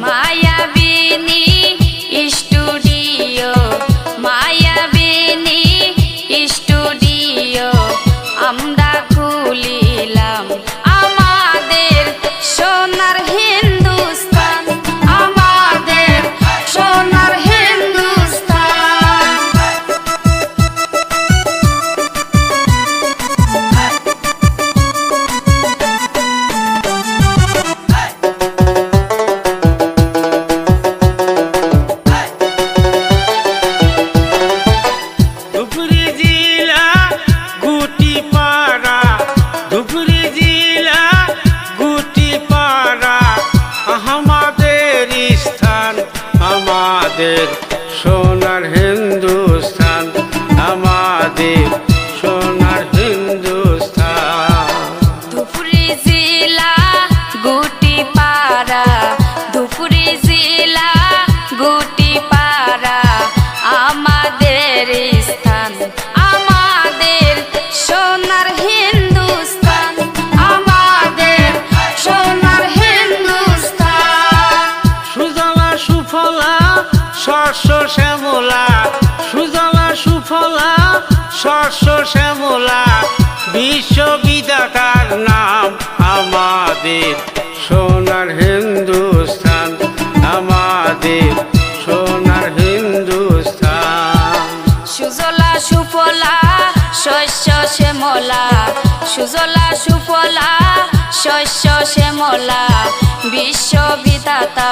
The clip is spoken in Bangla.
মায়াবিনী স্টুডিও, মায়াবিনী স্টুডিও আমরা খুলিলাম আমাদের সোনার হিন্দুস্তান, আমাদের সোনার হিন্দুস্তান। ধুপগুড়ি জেলা গুটিপাড়া, ধুপগুড়ি জেলা গুটিপাড়া আমাদের স্থান, আমাদের সোনার হিন্দুস্তান, আমাদের সোনার হিন্দুস্তান। ধুপগুড়ি জেলা গুটিপাড়া, ধুপগুড়ি জেলা গুটিপাড়া আমাদের স্থান, আমাদের সোনার হিন্দুস্তান, আমাদের সোনার হিন্দুস্তান। সুজলা সুফলা শস্য শ্যামলা, সুজলা সুফলা শস্য শ্যামলা বিশ্ববিদাতার নাম, আমাদের সোনার হিন্দুস্তান, আমাদের সোনার হিন্দুস্তান। সুজলা সুফলা শস্য শ্যামলা, সুজলা সুফলা শস্য শ্যামলা বিশ্ববিধাতা